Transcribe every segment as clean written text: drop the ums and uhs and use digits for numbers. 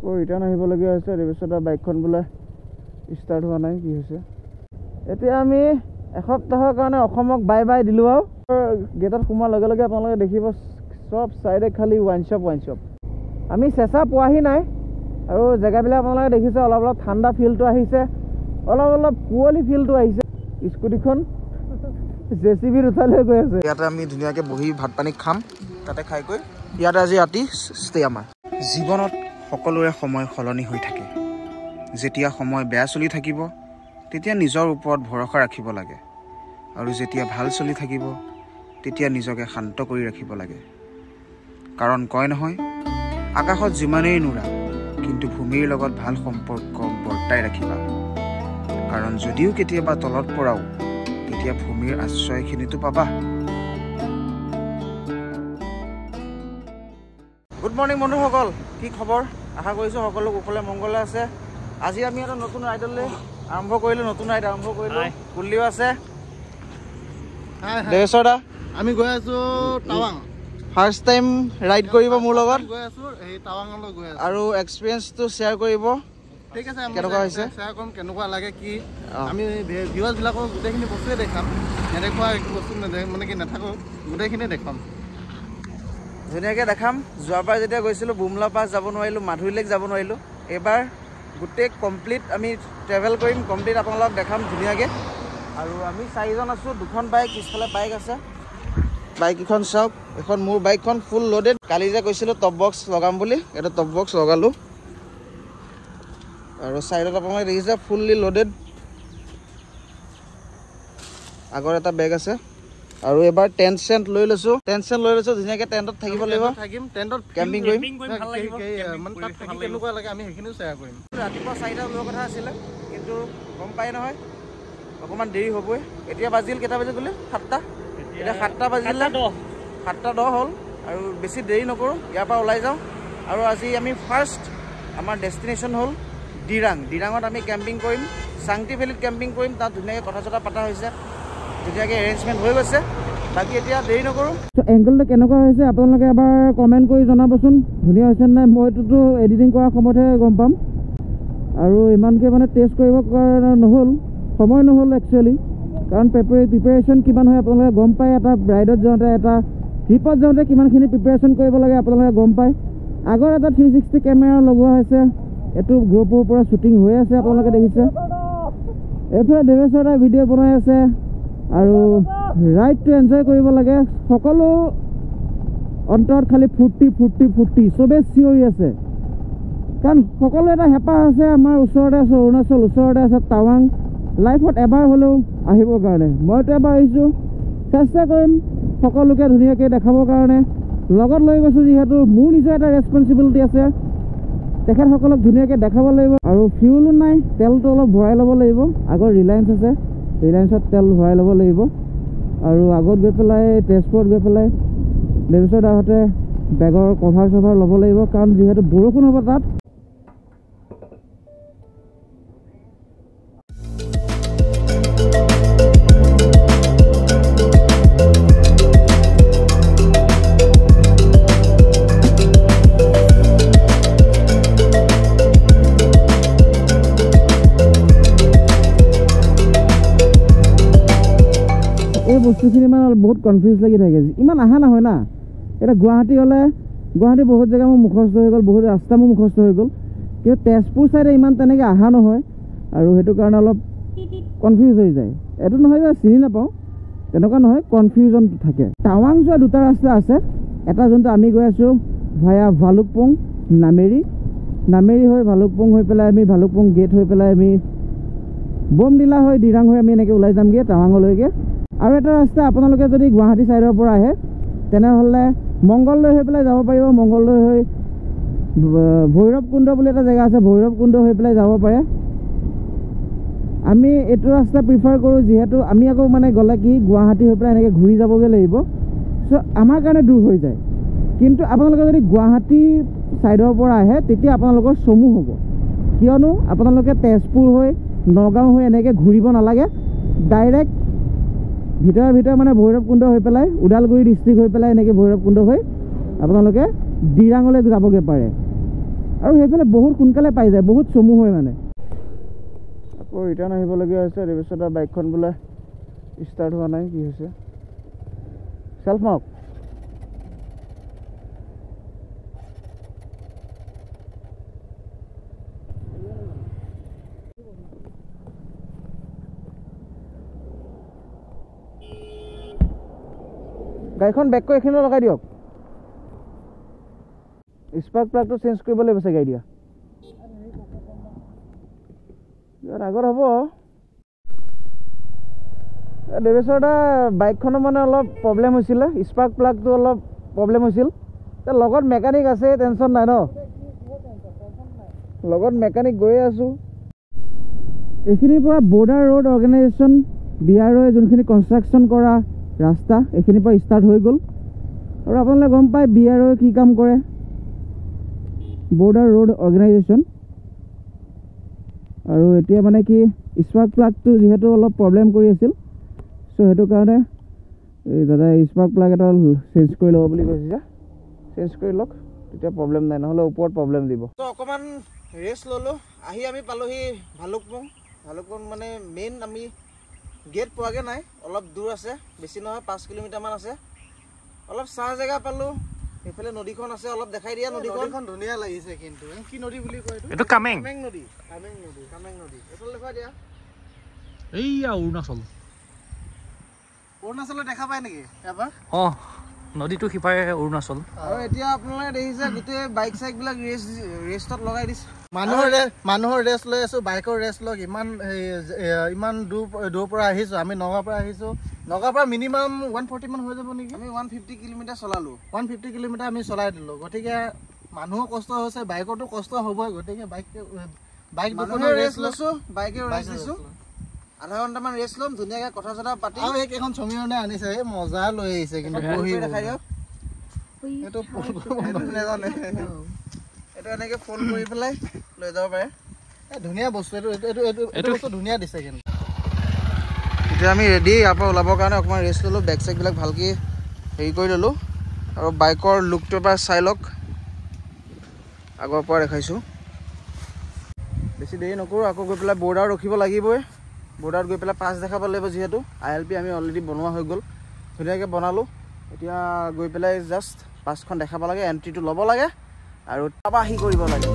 Return আহিবলগীয়া হৈছে তাৰপিছত বাইকখন বোলে ষ্টাৰ্ট হোৱা নাই কি হৈছে এতিয়া আমি এসপ্তাহৰ কাৰণে অসমক বাই বাই দিলোঁ আৰু গেটত সোমোৱাৰ লগে লগে আপোনালোকে দেখিব চব চাইডে খালি ৱাইন শ্বপ আমি চেঁচা পোৱাহি নাই আৰু জেগাবিলাক আপোনালোকে দেখিছে অলপ অলপ ঠাণ্ডা ফিলটো আহিছে অলপ কুঁৱলী ফিলটো আহিছে স্কুটিখন জেচিবিত উঠাই লৈ গৈ আছে ইয়াতে আমি ধুনীয়াকৈ বহি ভাত পানী খাম তাতে খাই গৈ ইয়াতে আজি ৰাতি ষ্টে আমাৰ জীৱনত সকলোৰে সময় সলনি হৈ থাকে যেতিয়া সময় বেয়া চলি থাকিব তেতিয়া নিজৰ ওপৰত ভৰসা ৰাখিব লাগে আৰু যেতিয়া ভাল চলি থাকিব তেতিয়া নিজকে শান্ত কৰি ৰাখিব লাগে কাৰণ কয় নহয় আকাশত যিমানেই নুৰা কিন্তু ভূমিৰ লগত ভাল সম্পৰ্ক বৰ্তাই ৰাখিবা কাৰণ যদিও কেতিয়াবা তলত পৰাও তেতিয়া ভূমিৰ আশ্ৰয়খিনিতো পাবা গুড মৰ্নিং বন্ধুসকল কি খবৰ আশা কৰিছোঁ সকলো কুশলে মংগলে আছে আজি আমি এটা নতুন ৰাইডলৈ আৰম্ভ কৰিলোঁ কুল্লিও আছে দেৱেশ্বৰ দা আমি গৈ আছো টাৱাং ফাৰ্ষ্ট টাইম ৰাইড কৰিব মোৰ লগত গৈ আছো এই টাৱাঙলৈ গৈ আছো আৰু এক্সপিৰিয়েঞ্চটো শ্বেয়াৰ কৰিব ঠিক আছে কেনেকুৱা হৈছে শ্বেয়াৰ কৰিম কেনেকুৱা লাগে কি আমি ভিউৱাৰ্ছবিলাকক গোটেইখিনি বস্তুৱে দেখাম নেদেখোৱা একো বস্তু মানে কি নাথাকোঁ গোটেইখিনি দেখাম ধুনীয়াকৈ দেখাম যোৱাবাৰ যেতিয়া গৈছিলোঁ বুমলা পাছ যাব নোৱাৰিলোঁ মাধুৰী লেক যাব নোৱাৰিলোঁ এইবাৰ গোটেই কমপ্লিট আমি ট্ৰেভেল কৰিম কমপ্লিট আপোনালোকক দেখাম ধুনীয়াকৈ আৰু আমি 4জন আছোঁ 2খন বাইক পিছফালে বাইক আছে বাইককেইখন চাওক এখন মোৰ বাইকখন ফুল লোডেড কালি যে কৈছিলোঁ টপ বক্স লগাম বুলি এটা টপ বক্স লগালোঁ আৰু চাইডত আপোনালোকে দেখিছে ফুল্লি লোডেড আগৰ এটা বেগ আছে আৰু এবাৰ টেণ্ট চেণ্ট লৈ লৈছোঁ ধুনীয়াকৈ টেণ্টত থাকিব লাগিব কেম্পিং কৰিম কেনেকুৱা লাগে আমি সেইখিনিও শ্বেয়াৰ কৰিম ৰাতিপুৱা 4টা ওলোৱাৰ কথা আছিলে কিন্তু গম পাই নহয় অকণমান দেৰি হ'বই এতিয়া বাজিল কেইটা বাজি গ'লে 7টা এতিয়া 7টা বাজিলে 7:10 হ'ল আৰু বেছি দেৰি নকৰোঁ ইয়াৰ পৰা ওলাই যাওঁ আৰু আজি আমি ফাৰ্ষ্ট আমাৰ ডেষ্টিনেশ্যন হ'ল ডিৰাঙত আমি কেম্পিং কৰিম চাংটি ভেলীত কেম্পিং কৰিম তাত ধুনীয়াকৈ কথা চথা পতা হৈছে ধুনীয়াকৈ এৰেঞ্জমেণ্ট হৈ গৈছে বাকী এতিয়া দেৰি নকৰোঁ এংগলটো কেনেকুৱা হৈছে আপোনালোকে এবাৰ কমেণ্ট কৰি জনাবচোন ধুনীয়া হৈছে নাই মইতো এডিটিং কৰাৰ সময়তহে গম পাম আৰু ইমানকৈ মানে টেষ্ট কৰিব কাৰণে নহ'ল সময় নহ'ল একচুৱেলি কাৰণ প্ৰিপেৰেশ্যন কিমান হয় আপোনালোকে গম পায় এটা ৰাইডত যাওঁতে এটা ট্ৰিপত যাওঁতে কিমানখিনি প্ৰিপেৰেশ্যন কৰিব লাগে আপোনালোকে গম পায় আগৰ এটা 360 কেমেৰা লগোৱা হৈছে এইটো গ্ৰুপৰ পৰা শ্বুটিং হৈ আছে আপোনালোকে দেখিছে এইফালে দেৱেশ্বৰ দাই ভিডিঅ' বনাই আছে আৰু ৰাইডটো এনজয় কৰিব লাগে সকলো অন্তৰত খালি ফূৰ্তি চবেই চিঞৰি আছে কাৰণ সকলো এটা হেঁপাহ আছে আমাৰ ওচৰতে আছে অৰুণাচল ওচৰতে আছে টাৱাং লাইফত এবাৰ হ'লেও আহিবৰ কাৰণে মইতো এবাৰ আহিছোঁ চেষ্টা কৰিম সকলোকে ধুনীয়াকৈ দেখাবৰ কাৰণে লগত লৈ গৈছোঁ যিহেতু মোৰ নিজৰ এটা ৰেছপনচিবিলিটি আছে তেখেতসকলক ধুনীয়াকৈ দেখাব লাগিব আৰু ফিউলো নাই তেলটো অলপ ভৰাই ল'ব লাগিব আগৰ ৰিলায়েঞ্চ আছে ৰিলায়েঞ্চত তেল ভৰাই ল'ব লাগিব আৰু আগত গৈ পেলাই তেজপুৰত গৈ পেলাই দেৱেশ্বৰ দাহঁতে বেগৰ কভাৰ চভাৰ ল'ব লাগিব কাৰণ যিহেতু বৰষুণ হ'ব তাত এই বস্তুখিনি মানে বহুত কনফিউজ লাগি থাকে ইমান আহা নহয় না এতিয়া গুৱাহাটী হ'লে গুৱাহাটী বহুত জেগা মোৰ মুখস্থ হৈ গ'ল বহুত ৰাস্তা মোৰ মুখস্থ হৈ গ'ল কিন্তু তেজপুৰ ছাইডে ইমান তেনেকৈ অহা নহয় আৰু সেইটো কাৰণে অলপ কনফিউজ হৈ যায় এইটো নহয় যে চিনি নাপাওঁ তেনেকুৱা নহয় কনফিউজনটো থাকে টাৱাং যোৱা 2টা ৰাস্তা আছে এটা যোনটো আমি গৈ আছোঁ ভায়া ভালুকপুং নামেৰি হৈ ভালুকপুং হৈ পেলাই আমি ভালুকপুং গেট হৈ পেলাই আমি বমডিলা হৈ ডিৰাং হৈ আমি এনেকৈ ওলাই যামগৈ টাৱাঙলৈকে আৰু এটা ৰাস্তা আপোনালোকে যদি গুৱাহাটী ছাইডৰ পৰা আহে তেনেহ'লে মংগলদৈ হৈ পেলাই যাব পাৰিব মংগলদৈ হৈ ভৈৰৱকুণ্ড বুলি এটা জেগা আছে ভৈৰৱকুণ্ড হৈ পেলাই যাব পাৰে আমি এইটো ৰাস্তা প্ৰিফাৰ কৰোঁ যিহেতু আমি আকৌ মানে গ'লে কি গুৱাহাটী হৈ পেলাই এনেকৈ ঘূৰি যাবগৈ লাগিব চ' আমাৰ কাৰণে দূৰ হৈ যায় কিন্তু আপোনালোকে যদি গুৱাহাটী ছাইডৰ পৰা আহে তেতিয়া আপোনালোকৰ চমু হ'ব কিয়নো আপোনালোকে তেজপুৰ হৈ নগাঁও হৈ এনেকৈ ঘূৰিব নালাগে ডাইৰেক্ট ভিতৰে মানে ভৈৰৱকুণ্ড হৈ পেলাই ওদালগুৰি ডিষ্ট্ৰিক্ট হৈ পেলাই এনেকৈ ভৈৰৱকুণ্ড হৈ আপোনালোকে ডিৰাঙলৈ যাবগৈ পাৰে আৰু সেইফালে বহুত সোনকালে পাই যায়, বহুত চমু হয় মানে। আকৌ ৰিটাৰ্ণ আহিবলগীয়া হৈছে। তাৰপিছত বাইকখন বোলে ষ্টাৰ্ট হোৱা নাই, কি হৈছে? চেল্ফ মাৰ্ক গাড়ীখন বেক কৰি এইখিনি লগাই দিয়ক। স্পাৰ্ক প্লাগটো চেঞ্জ কৰিব লাগিব চাগে আইডিয়া। ইয়াত আগত হ'ব। দেৱেশ্বৰ দা বাইকখনৰ মানে অলপ প্ৰব্লেম হৈছিলে, স্পাৰ্ক প্লাগটো অলপ প্ৰব্লেম হৈছিল। লগত মেকানিক আছে, টেনশ্যন নাই ন? লগত মেকানিক গৈয়ে আছোঁ। এইখিনিৰ পৰা বৰ্ডাৰ ৰোড অৰ্গেনাইজেশ্যন BROয়ে যোনখিনি কনষ্ট্ৰাকশ্যন কৰা ৰাস্তা, এইখিনিৰ পৰা ষ্টাৰ্ট হৈ গ'ল। আৰু আপোনালোকে গম পায় BROয়ে কি কাম কৰে, বৰ্ডাৰ ৰোড অৰ্গেনাইজেশ্যন। আৰু এতিয়া মানে কি স্পাৰ্ক প্লাগটো যিহেতু অলপ প্ৰব্লেম কৰি আছিল, চ' সেইটো কাৰণে এই দাদা স্পাৰ্ক প্লাগ এটা চেঞ্জ কৰি ল'ব বুলি কৈছে যে, চেঞ্জ কৰি লওক, তেতিয়া প্ৰব্লেম নাই, নহ'লে ওপৰত প্ৰব্লেম দিব। ত' অকণমান ৰেষ্ট ল'লোঁ। আহি আমি পালোহি ভালুকপুং। ভালুকপুং মানে মেইন আমি গেট পোৱাগৈ নাই, অলপ দূৰ আছে, বেছি নহয় 5 কিলোমিটাৰমান আছে। অলপ চাহ জেগা পালোঁ। এইফালে নদীখন আছে, অলপ দেখাই দিয়া। নদীখন ধুনীয়া লাগিছে কিন্তু। কি নদী বুলি কয় এইটো? কামেং নদী। কামেং নদী এইফালে দেখুৱাই দিয়া। এইয়া অৰুণাচলত দেখা পায় নেকি এবাৰ? নদীটো সিপাৰে অৰুণাচল। আৰু এতিয়া আপোনালোকে দেখিছে গোটেই বাইক চাইক বিলাক ৰেষ্টত লগাই দিছে। মানুহৰ ৰেষ্ট লৈ আছো, বাইকৰ ৰেষ্ট লওক। ইমান দূৰ পৰা আহিছো আমি, নগাঁৱৰ পৰা আহিছো। নগাঁৱৰ পৰা মিনিমাম 140 মান হৈ যাব নেকি? আমি 150 কিলোমিটাৰ চলালো। 150 কিলোমিটাৰ আমি চলাই দিলো। গতিকে মানুহৰ কষ্ট হৈছে, বাইকতো কষ্ট হ'বই। গতিকে বাইক মানুহে ৰেষ্ট লৈছো, বাইকেও ৰেষ্ট দিছো। আধা ঘণ্টামান ৰেষ্ট ল'ম, ধুনীয়াকৈ কথা চথা পাতি। আৰু এইকেইখন সমীৰণে আনিছে, এই মজা লৈ আহিছে কিন্তু। বহি দেখাই দিয়ক। এইটো নাজানে, এইটো এনেকৈ ফোল্ড কৰি পেলাই লৈ যাব পাৰে। ধুনীয়া বস্তু, এইটো বস্তু ধুনীয়া দিছে কিন্তু। এতিয়া আমি ৰেডি ইয়াৰ পৰা ওলাবৰ কাৰণে অকণমান ৰেষ্ট ল'লোঁ, বেগ চেগবিলাক ভালকৈ হেৰি কৰি ল'লোঁ। আৰু বাইকৰ লুকটো এবাৰ চাই লওক, আগৰ পৰা দেখাইছোঁ। বেছি দেৰি নকৰোঁ, আকৌ গৈ পেলাই বৰ্ডাৰ ৰখিব লাগিবই। বৰ্ডাৰত গৈ পেলাই পাছ দেখাব লাগিব, যিহেতু ILP আমি অলৰেডি বনোৱা হৈ গ'ল, ধুনীয়াকৈ বনালোঁ। এতিয়া গৈ পেলাই জাষ্ট পাছখন দেখাব লাগে, এণ্ট্ৰিটো ল'ব লাগে আৰু তাৰপৰা আহি কৰিব লাগে।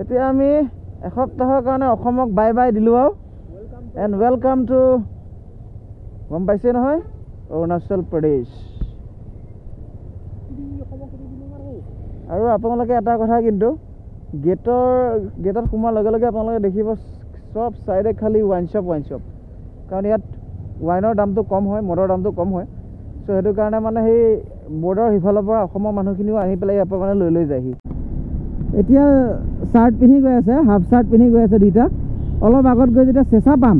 এতিয়া আমি এসপ্তাহৰ কাৰণে অসমক বাই বাই দিলোঁ আৰু এণ্ড ৱেলকাম টু, গম পাইছে নহয়, অৰুণাচল প্ৰদেশ। আৰু আপোনালোকে এটা কথা কিন্তু, গেটত সোমোৱাৰ লগে লগে আপোনালোকে দেখিব চব চাইডে খালি ৱাইন শ্বপ। কাৰণ ইয়াত ৱাইনৰ দামটো কম হয়, মদৰ দামটো কম হয়। চ' সেইটো কাৰণে মানে সেই বৰ্ডাৰৰ সিফালৰ পৰা অসমৰ মানুহখিনিও আহি পেলাই ইয়াৰ পৰা মানে লৈ যায়হি। এতিয়া চাৰ্ট পিন্ধি গৈ আছে, হাফ চাৰ্ট পিন্ধি গৈ আছে দুইটা। অলপ আগত গৈ যেতিয়া চেঁচা পাম,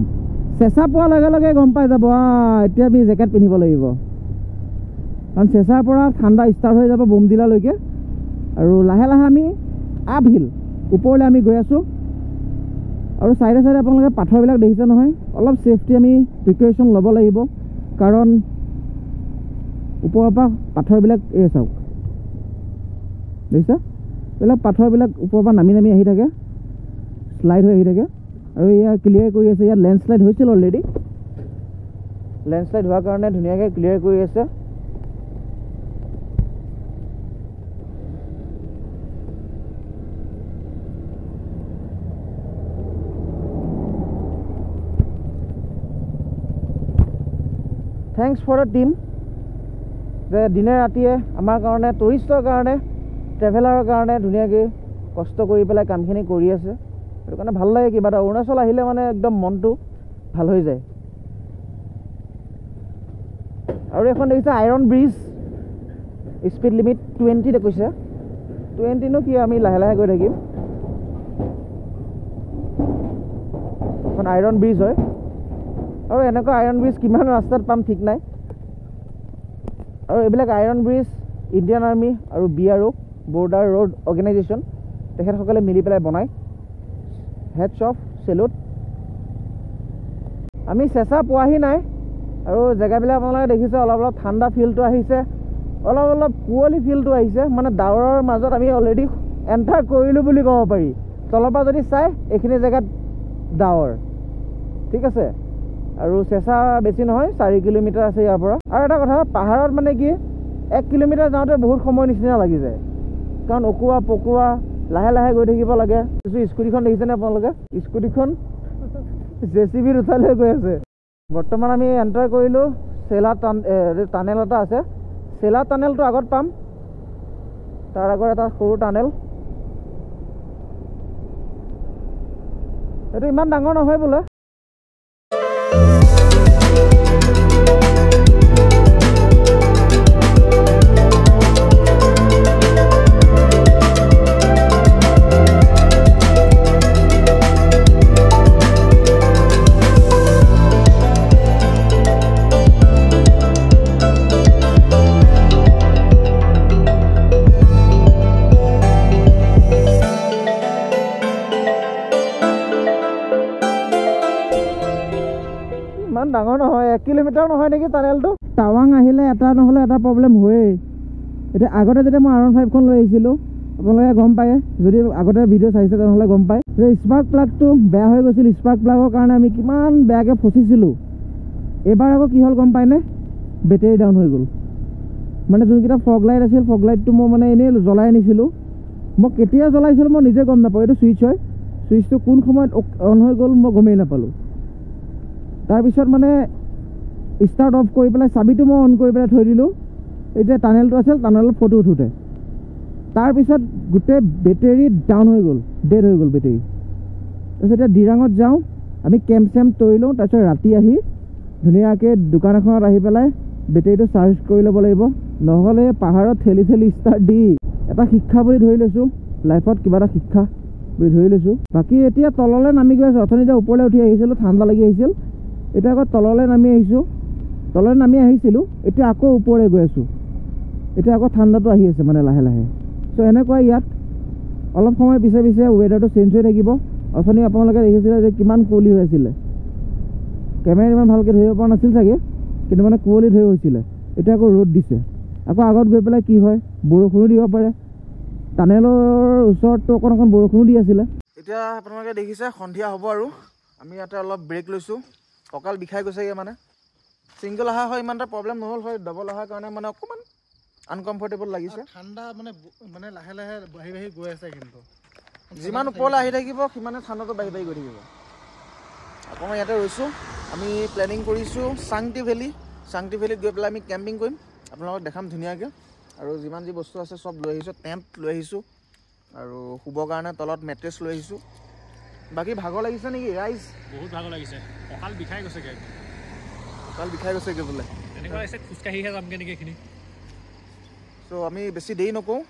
চেঁচা পোৱাৰ লগে লগে গম পাই যাব এতিয়া আমি জেকেট পিন্ধিব লাগিব। কাৰণ চেঁচাৰ পৰা ঠাণ্ডা ষ্টাৰ্ট হৈ যাব বোমডিলালৈকে। আৰু লাহে লাহে আমি আপ হিল ওপৰলৈ আমি গৈ আছোঁ। আৰু চাইডে চাইডে আপোনালোকে পাথৰবিলাক দেখিছে নহয়, অলপ ছেফটি আমি প্ৰিকশ্যন ল'ব লাগিব। কাৰণ ওপৰৰ পৰা পাথৰবিলাক চাওক, দেখিছে? এইবিলাক পাথৰবিলাক ওপৰৰ পৰা নামি আহি থাকে, শ্লাইড হৈ আহি থাকে। আৰু ইয়াত ক্লিয়াৰ কৰি আছে, ইয়াত লেণ্ডশ্লাইড হৈছিল অলৰেডি। লেণ্ডশ্লাইড হোৱাৰ কাৰণে ধুনীয়াকৈ ক্লিয়াৰ কৰি আছে। থেংকছ ফৰ দ্য টিম, যে দিনে ৰাতিয়ে আমাৰ কাৰণে, টুৰিষ্টৰ কাৰণে, ট্ৰেভেলাৰৰ কাৰণে ধুনীয়াকৈ কষ্ট কৰি পেলাই কামখিনি কৰি আছে। সেইটো কাৰণে ভাল লাগে কিবা এটা। অৰুণাচল আহিলে মানে একদম মনটো ভাল হৈ যায়। আৰু এখন দেখিছে আইৰণ ব্ৰিজ স্পীড লিমিট 20 কৈছে 20 নো কি আমি লাহে লাহে গৈ থাকিম এখন আইৰণ ব্ৰিজ হয় আৰু এনেকুৱা আইৰণ ব্ৰিজ কিমান ৰাস্তাত পাম ঠিক নাই আৰু এইবিলাক আইৰণ ব্ৰিজ ইণ্ডিয়ান আৰ্মি আৰু BRO বৰ্ডাৰ ৰোড অৰ্গেনাইজেশ্যন তেখেতসকলে মিলি পেলাই বনায় হেডছ অফ চেলুট আমি চেঁচা পোৱাহি নাই আৰু জেগাবিলাক আপোনালোকে দেখিছে অলপ অলপ ঠাণ্ডা ফিলটো আহিছে অলপ অলপ কুঁৱলী ফিলটো আহিছে মানে ডাৱৰৰ মাজত আমি অলৰেডি এণ্টাৰ কৰিলোঁ বুলি ক'ব পাৰি তলৰ পৰা যদি চাই এইখিনি জেগাত ডাৱৰ ঠিক আছে আৰু চেঁচা বেছি নহয় 4 কিলোমিটাৰ আছে ইয়াৰ পৰা আৰু এটা কথা পাহাৰত মানে কি 1 কিলোমিটাৰ যাওঁতে বহুত সময় নিচিনা লাগি যায় কাৰণ অকুৱা পকোৱা লাহে লাহে গৈ থাকিব লাগে স্কুটিখন দেখিছেনে আপোনালোকে স্কুটিখন JCBত উঠাই লৈ গৈ আছে বৰ্তমান আমি এণ্টাৰ কৰিলোঁ চেলা টানেল এটা আছে চেলা টানেলটো আগত পাম তাৰ আগত এটা সৰু টানেল এইটো ইমান ডাঙৰ নহয় বোলে ইমান ডাঙৰ নহয় 1 কিলোমিটাৰ নহয় নেকি টানেলটো টাৱাং আহিলে এটা নহ'লে এটা প্ৰব্লেম হয়েই এতিয়া আগতে যেতিয়া মই R15খন লৈ আহিছিলোঁ আপোনালোকে গম পায় যদি আগতে ভিডিঅ' চাইছে তেনেহ'লে গম পায় যে স্পাৰ্ক প্লাগটো বেয়া হৈ গৈছিল স্পাৰ্ক প্লাগৰ কাৰণে আমি কিমান বেয়াকৈ ফচিছিলোঁ এইবাৰ আকৌ কি হ'ল গম পায়নে বেটেৰী ডাউন হৈ গ'ল মানে যোনকেইটা ফগ লাইট আছিল ফগ লাইটটো মই মানে এনেই জ্বলাই আনিছিলোঁ মই কেতিয়া জ্বলাইছিলোঁ মই নিজে গম নাপাওঁ এইটো ছুইচ হয় ছুইচটো কোন সময়ত অন হৈ গ'ল মই গমেই নাপালোঁ তাৰপিছত মানে ষ্টাৰ্ট অফ কৰি পেলাই চাবিটো মই অন কৰি পেলাই থৈ দিলোঁ এই যে টানেলটো আছিল টানেলত ফটো উঠোঁতে তাৰপিছত গোটেই বেটেৰী ডাউন হৈ গ'ল ডেড হৈ গ'ল বেটেৰী তাৰপিছত এতিয়া দিৰাঙত যাওঁ আমি কেম্প চেম্প তৰি লওঁ তাৰপিছত ৰাতি আহি ধুনীয়াকৈ দোকান এখনত আহি পেলাই বেটেৰীটো চাৰ্জ কৰি ল'ব লাগিব নহ'লে পাহাৰত ঠেলি ঠেলি ষ্টাৰ্ট দি এটা শিক্ষা বুলি ধৰি লৈছোঁ লাইফত কিবা এটা শিক্ষা বুলি ধৰি লৈছোঁ বাকী এতিয়া তললৈ নামি গৈ আছোঁ অথনি এতিয়া ওপৰলৈ উঠি আহিছিলোঁ ঠাণ্ডা লাগি আহিছিল এতিয়া আকৌ তললৈ নামি আহিছিলোঁ এতিয়া আকৌ ওপৰলৈ গৈ আছোঁ এতিয়া আকৌ ঠাণ্ডাটো আহি আছে মানে লাহে লাহে চ' এনেকুৱা ইয়াত অলপ সময় পিছে পিছে ৱেডাৰটো চেঞ্জ হৈ থাকিব অথনি আপোনালোকে দেখিছিলে যে কিমান কুঁৱলী হৈ আছিলে কেমেৰা ইমান ভালকৈ ধৰিব পৰা নাছিল চাগে কিন্তু মানে কুঁৱলী ধৰি হৈছিলে এতিয়া আকৌ ৰ'দ দিছে আকৌ আগত গৈ পেলাই কি হয় বৰষুণো দিব পাৰে টানেলৰ ওচৰততো অকণ বৰষুণো দি আছিলে এতিয়া আপোনালোকে দেখিছে সন্ধিয়া হ'ব আৰু আমি ইয়াতে অলপ ব্ৰেক লৈছোঁ কঁকাল বিষাই গৈছেগৈ মানে ছিংগল অহা হয় ইমান এটা প্ৰব্লেম নহ'ল হয় ডবল অহাৰ কাৰণে মানে অকণমান আনকমফৰ্টেবল লাগিছে ঠাণ্ডা মানে লাহে লাহে বাঢ়ি বাঢ়ি গৈ আছে কিন্তু যিমান ওপৰলৈ আহি থাকিব সিমানে ঠাণ্ডাটো বাঢ়ি বাঢ়ি গৈ থাকিব আকৌ মই ইয়াতে ৰৈছোঁ আমি প্লেনিং কৰিছোঁ চাংটি ভেলীত গৈ পেলাই আমি কেম্পিং কৰিম আপোনালোকক দেখাম ধুনীয়াকৈ আৰু যিমান যি বস্তু আছে চব লৈ আহিছোঁ টেণ্ট লৈ আহিছোঁ আৰু শুবৰ কাৰণে তলত মেট্ৰেছ লৈ আহিছোঁ বাকী ভাগৰ লাগিছে নেকি ৰাইজ বহুত ভাগৰ লাগিছে কঁকাল বিষাই গৈছেগৈ বোলে এনেকুৱা হৈছে খোজকাঢ়িহে যামগৈ নেকি এইখিনি চ' আমি বেছি দেৰি নকৰোঁ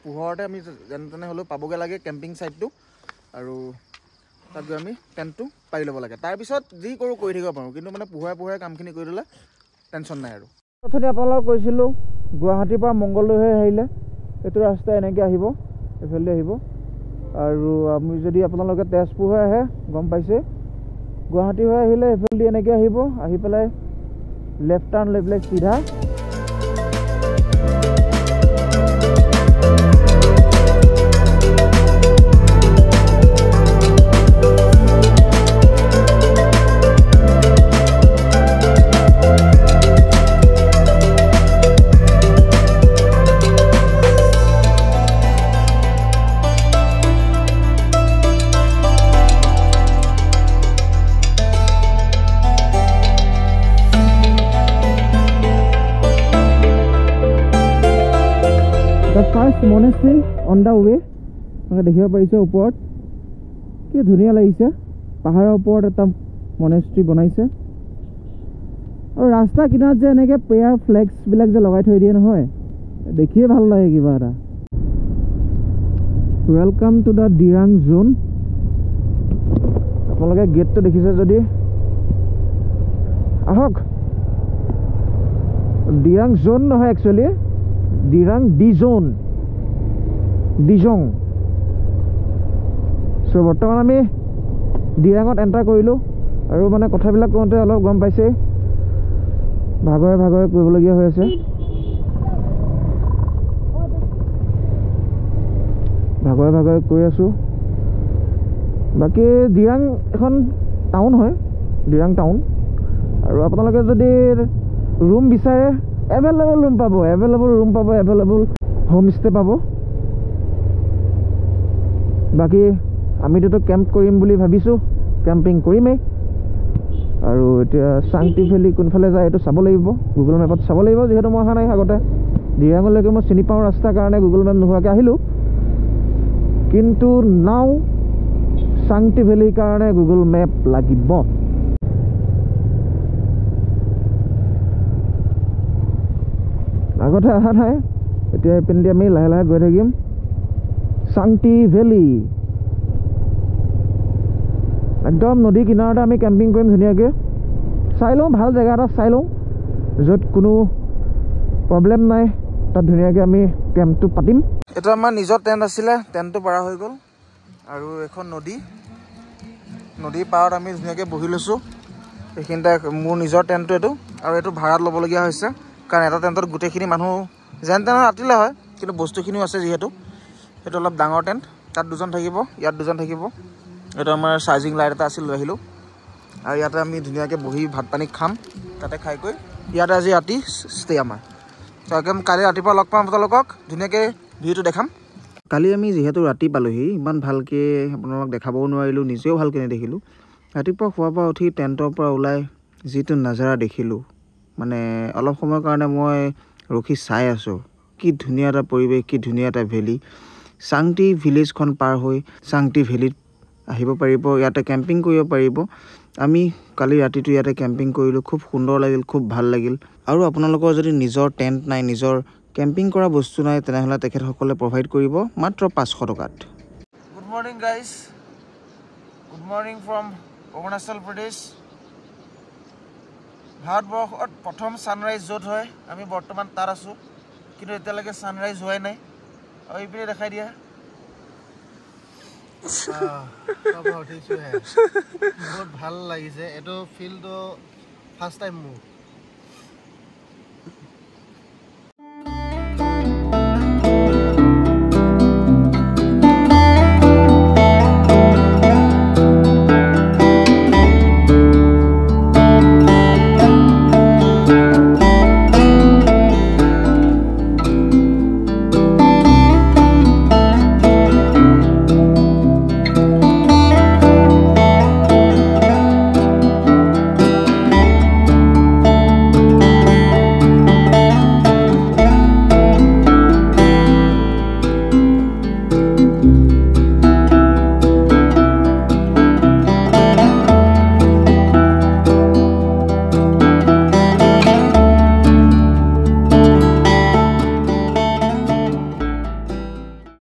পোহৰতে আমি যেনে তেনে হ'লেও পাবগৈ লাগে কেম্পিং ছাইটটো আৰু তাত গৈ আমি টেণ্টটো পাৰি ল'ব লাগে তাৰপিছত যি কৰোঁ কৰি থাকিব পাৰোঁ কিন্তু মানে পোহৰে কামখিনি কৰি ল'লে টেনশ্যন নাই আৰু অথনি আপোনালোকক কৈছিলোঁ গুৱাহাটীৰ পৰা মংগলদৈ হৈ আহিলে এইটো ৰাস্তা এনেকৈ আহিব এইফালে আহিব আৰু আমি যদি আপোনালোকে তেজপুৰ হৈ আহে গম পাইছে গুৱাহাটী হৈ আহিলে এইফালেদি এনেকৈ আহিব আহি পেলাই লেফ্ট টাৰ্ণ লৈ পেলাই চিধা first monastery on the way আপোনালোকে দেখিব পাৰিছে ওপৰত কি ধুনীয়া লাগিছে পাহাৰৰ ওপৰত এটা মনেষ্ট্ৰী বনাইছে আৰু ৰাস্তা কিনাৰত যে এনেকৈ পেয়াৰ ফ্লেক্সবিলাক যে লগাই থৈ দিয়ে নহয়, দেখিয়ে ভাল লাগে কিবা এটা। ৱেলকাম টু দ্য ডিৰাং জোন। আপোনালোকে গেটটো দেখিছে যদি আহক। ডিৰাং জোন নহয়, একচুৱেলি ডিৰাং ডিজোন, ডিজং। চ' বৰ্তমান আমি ডিৰাঙত এণ্টাৰ কৰিলোঁ আৰু মানে কথাবিলাক কওঁতে অলপ গম পাইছে ভাগৰে ভাগৰে কৰিবলগীয়া হৈ আছে। ভাগৰে ভাগৰে কৰি আছোঁ। বাকী ডিৰাং এখন টাউন হয়, ডিৰাং টাউন। আৰু আপোনালোকে যদি ৰুম বিচাৰে এভেইলেবল ৰুম পাব, এভেইলেবল হোমষ্টে পাব। বাকী আমিতো কেম্প কৰিম বুলি ভাবিছোঁ, কেম্পিং কৰিমেই। আৰু এতিয়া চাংটি ভেলী কোনফালে যায় এইটো চাব লাগিব, গুগল মেপত চাব লাগিব, যিহেতু মই অহা নাই আগতে। ডিৰাঙলৈকে মই চিনি পাওঁ ৰাস্তাৰ কাৰণে গুগল মেপ নোহোৱাকৈ আহিলোঁ, কিন্তু নাও চাংটি ভেলীৰ কাৰণে গুগল মেপ লাগিব। আগতে অহা নাই, এতিয়া এইপিনেদি আমি লাহে লাহে গৈ থাকিম চাংটি ভেলী। একদম নদী কিনাৰতে আমি কেম্পিং কৰিম ধুনীয়াকৈ। চাই লওঁ, ভাল জেগা এটা চাই লওঁ য'ত কোনো প্ৰব্লেম নাই, তাত ধুনীয়াকৈ আমি কেম্পটো পাতিম। এইটো আমাৰ নিজৰ টেণ্ট আছিলে, টেণ্টটো পাৰা হৈ গ'ল। আৰু এখন নদীৰ পাৰত আমি ধুনীয়াকৈ বহি লৈছোঁ। এইখিনিতে মোৰ নিজৰ টেণ্টটো এইটো, আৰু এইটো ভাড়াত ল'বলগীয়া হৈছে, কাৰণ এটা টেণ্টত গোটেইখিনি মানুহ যেন তেনে ৰাতিলে হয়, কিন্তু বস্তুখিনিও আছে যিহেতু। এইটো অলপ ডাঙৰ টেণ্ট, তাত 2জন থাকিব, ইয়াত 2জন থাকিব। এইটো আমাৰ চাৰ্জিং লাইট এটা আছিল, লৈ আহিলোঁ। আৰু ইয়াতে আমি ধুনীয়াকৈ বহি ভাত পানী খাম, তাতে খাই কৰি ইয়াতে আজি ৰাতি ষ্টে আমাৰ। ত' একদম কালি ৰাতিপুৱা লগ পাম আপোনালোকক, ধুনীয়াকৈ ভিউটো দেখাম। কালি আমি যিহেতু ৰাতি পালোহি, ইমান ভালকৈ আপোনালোকক দেখাবও নোৱাৰিলোঁ, নিজেও ভালকৈ নেদেখিলোঁ। ৰাতিপুৱা খোৱাৰ পৰা উঠি টেণ্টৰ পৰা ওলাই যিটো নাজাৰা দেখিলোঁ, মানে অলপ সময়ৰ কাৰণে মই ৰখি চাই আছোঁ। কি ধুনীয়া এটা পৰিৱেশ, কি ধুনীয়া এটা ভেলী। চাংটি ভিলেজখন পাৰ হৈ চাংটি ভেলীত আহিব পাৰিব, ইয়াতে কেম্পিং কৰিব পাৰিব। আমি কালি ৰাতিটো ইয়াতে কেম্পিং কৰিলোঁ, খুব সুন্দৰ লাগিল, খুব ভাল লাগিল। আৰু আপোনালোকৰ যদি নিজৰ টেণ্ট নাই, নিজৰ কেম্পিং কৰা বস্তু নাই, তেনেহ'লে তেখেতসকলে প্ৰভাইড কৰিব মাত্ৰ 500 টকাত। Good morning guys, good morning from Arunachal Pradesh. ভাৰতবৰ্ষত প্ৰথম ছানৰাইজ য'ত হয়, আমি বৰ্তমান তাত আছোঁ, কিন্তু এতিয়ালৈকে ছানৰাইজ হোৱাই নাই। আৰু এইপিনে দেখাই দিয়া উঠিছোহে, বহুত ভাল লাগিছে। এইটো ফিল্ডটো ফাৰ্ষ্ট টাইম মোৰ।